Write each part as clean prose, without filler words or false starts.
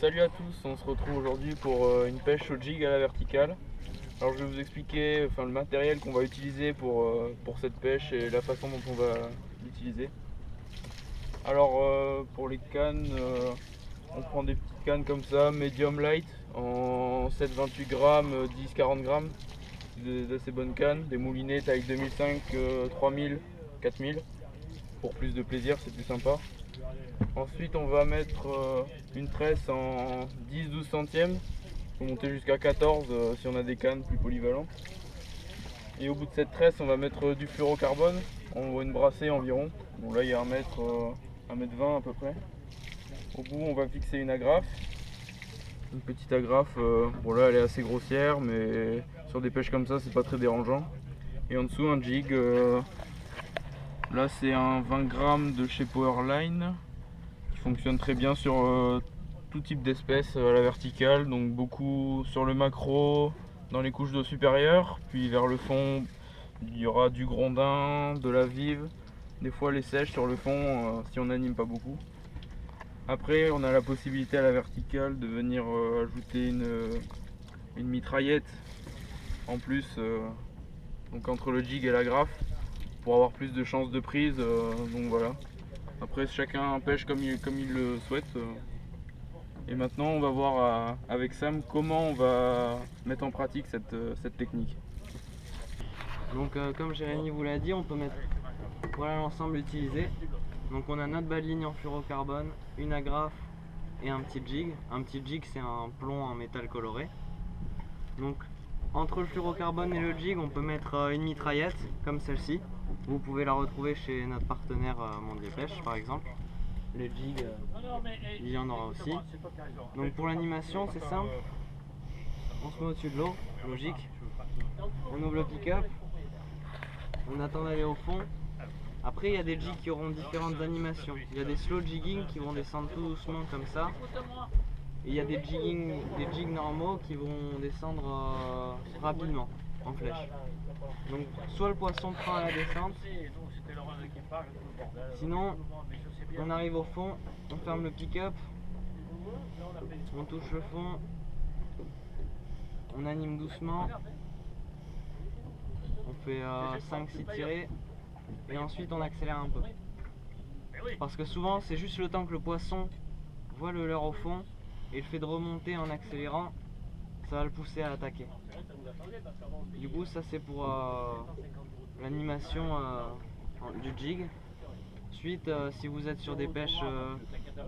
Salut à tous, on se retrouve aujourd'hui pour une pêche au jig à la verticale. Alors je vais vous expliquer le matériel qu'on va utiliser pour cette pêche et la façon dont on va l'utiliser. Alors pour les cannes, on prend des petites cannes comme ça, medium light, en 7,28 grammes, 10-40 grammes, d'assez bonnes cannes, des moulinets taille 2005, 3000, 4000, pour plus de plaisir, c'est plus sympa. Ensuite on va mettre une tresse en 10-12 centièmes, on peut monter jusqu'à 14 si on a des cannes plus polyvalentes. Et au bout de cette tresse on va mettre du fluorocarbone, on voit une brassée environ, bon là il y a 1m20 à peu près. Au bout on va fixer une agrafe, une petite agrafe, bon là elle est assez grossière mais sur des pêches comme ça c'est pas très dérangeant. Et en dessous un jig, là c'est un 20 grammes de chez Powerline, fonctionne très bien sur tout type d'espèces à la verticale, donc beaucoup sur le macro, dans les couches d'eau supérieures, puis vers le fond il y aura du grondin, de la vive, des fois les sèches sur le fond si on n'anime pas beaucoup. Après on a la possibilité à la verticale de venir ajouter une mitraillette en plus, donc entre le jig et la graffe, pour avoir plus de chances de prise, donc voilà. Après chacun pêche comme il le souhaite. Et maintenant on va voir avec Sam comment on va mettre en pratique cette technique. Donc comme Jérémy vous l'a dit, on peut mettre voilà l'ensemble utilisé. Donc on a notre baligne en fluorocarbone, une agrafe et un petit jig. Un petit jig c'est un plomb en métal coloré. Donc entre le fluorocarbone et le jig on peut mettre une mitraillette comme celle-ci. Vous pouvez la retrouver chez notre partenaire Mondier Pêche par exemple. Le jig, il y en aura aussi. Donc pour l'animation c'est simple. On se met au-dessus de l'eau, logique. On ouvre le pick-up. On attend d'aller au fond. Après il y a des jigs qui auront différentes animations. Il y a des slow jigging qui vont descendre tout doucement comme ça. Et il y a des jigs normaux qui vont descendre rapidement en flèche. Donc soit le poisson prend à la descente, sinon on arrive au fond, on ferme le pick-up, on touche le fond, on anime doucement, on fait 5-6 tirées et ensuite on accélère un peu. Parce que souvent c'est juste le temps que le poisson voit le leurre au fond et le fait de remonter en accélérant, ça va le pousser à attaquer. Du coup ça c'est pour l'animation du jig. Ensuite si vous êtes sur des pêches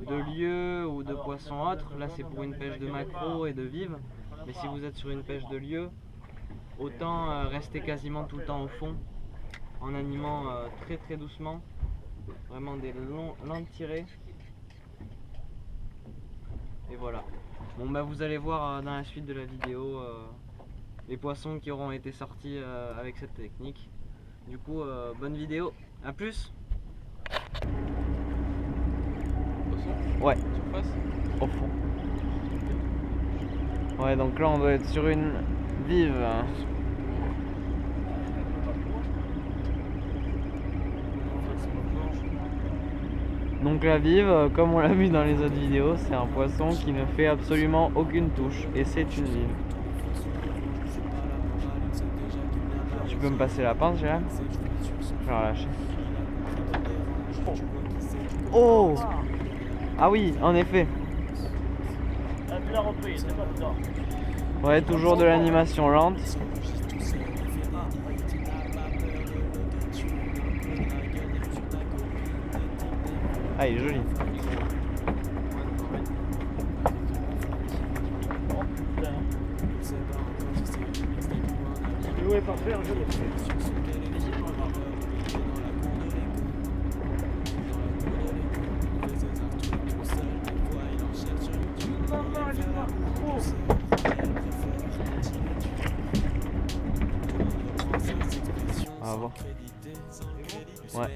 de lieu ou de poissons autres, là c'est pour une pêche de macro et de vive. Mais si vous êtes sur une pêche de lieu, autant rester quasiment tout le temps au fond en animant très très doucement, vraiment des longues tirées. Et voilà. Bon bah vous allez voir dans la suite de la vidéo les poissons qui auront été sortis avec cette technique. Du coup bonne vidéo, à plus. Ouais. Surface. Au fond. Ouais donc là on doit être sur une vive. Donc la vive, comme on l'a vu dans les autres vidéos, c'est un poisson qui ne fait absolument aucune touche. Et c'est une vive. Tu peux me passer la pince, Jérôme? Je vais relâcher. Oh! Ah oui, en effet. Ouais, toujours de l'animation lente. Ah, il est joli. Ouais, parfait, je l'ai fait. Ah bon. Ouais.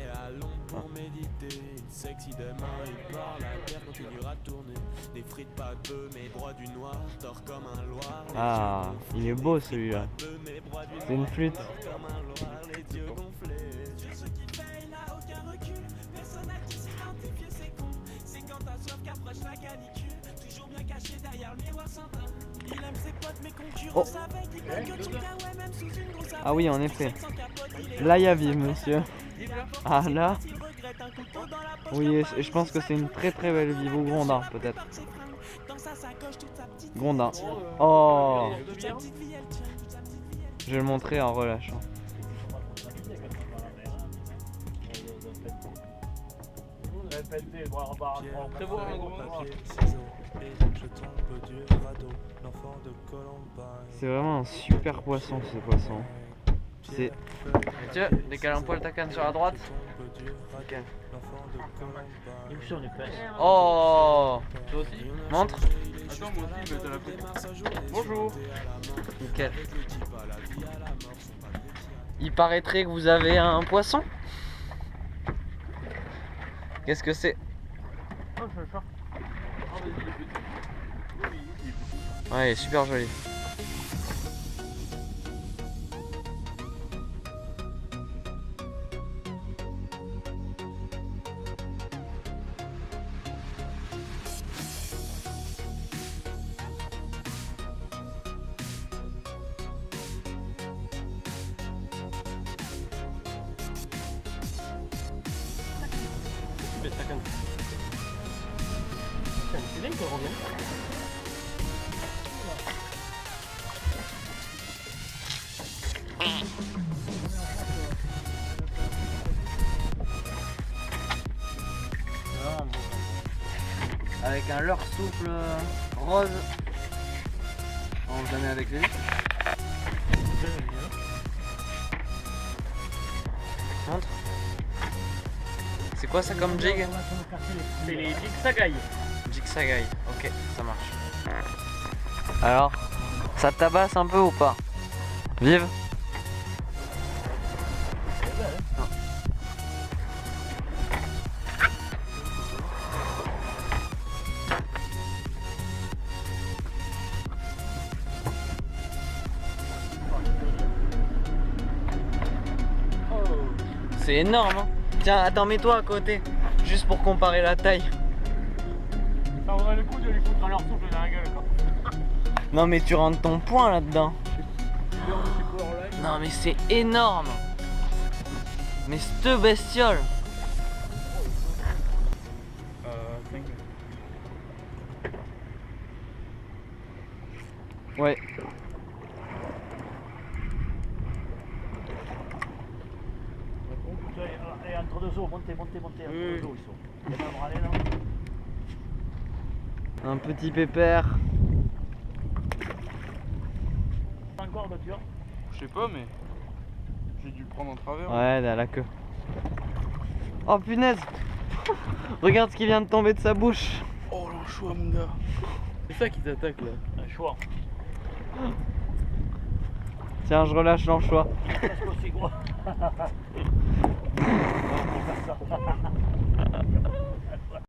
Sexy demain, il part, la terre continuera de tourner. Des frites, pas de bœuf, mais droit du noir, tort comme un loir. Ah, il est beau celui-là. C'est une flûte. Comme un loir, les yeux gonflés. Ce qui fait n'a aucun recul. Personne à qui s'identifier, c'est con. C'est quand t'as soif qu'approche la canicule. Toujours bien caché derrière le miroir sans teint. Il aime ses potes, mais concurrents avec des blagues au chica, ouais, même sous une grosse Ah oui, en effet. Là, il y a vive, monsieur. Ah là. Oui, je pense que c'est une très très belle vive ou Grondin, peut-être. Grondin. Oh. Je vais le montrer en relâchant. C'est vraiment un super poisson ce poisson. C'est... Mathieu, décale un poil ta canne sur la droite. Ok. Oh. Toi aussi? Montre. Attends, moi aussi, je vais te la photo. Bonjour. Nickel. Il paraîtrait que vous avez un poisson. Qu'est-ce que c'est? Oh, je vais le faire. Ah, vas-y, il est petit. Oui, il est petit. Ouais, il est super joli. C'est dingue qu'elle revient. Avec un leurre souple rose. On le met avec lui. Montre. C'est quoi ça comme jig? C'est les Jig Sagaï. Jig Sagaï, ok, ça marche. Alors, ça tabasse un peu ou pas? Vive? Non. C'est énorme, hein. Tiens, attends, mets-toi à côté, juste pour comparer la taille. Ça vaudrait le coup de lui foutre un leur souffle dans la gueule, quoi. Non mais tu rentres ton poing là-dedans. Non mais c'est énorme. Mais cette bestiole. 5. Ouais. Et entre deux eaux, montez, montez, montez, entre deux eaux, ils sont. Il y a pas à braler, là. Un petit pépère. Encore de tueur. Je sais pas, mais j'ai dû le prendre en travers. Ouais, là, la queue. Oh punaise. Regarde ce qui vient de tomber de sa bouche. Oh l'anchois, mon gars. C'est ça qui t'attaque là. Un choix. Tiens, je relâche l'anchois. Presque aussi gros.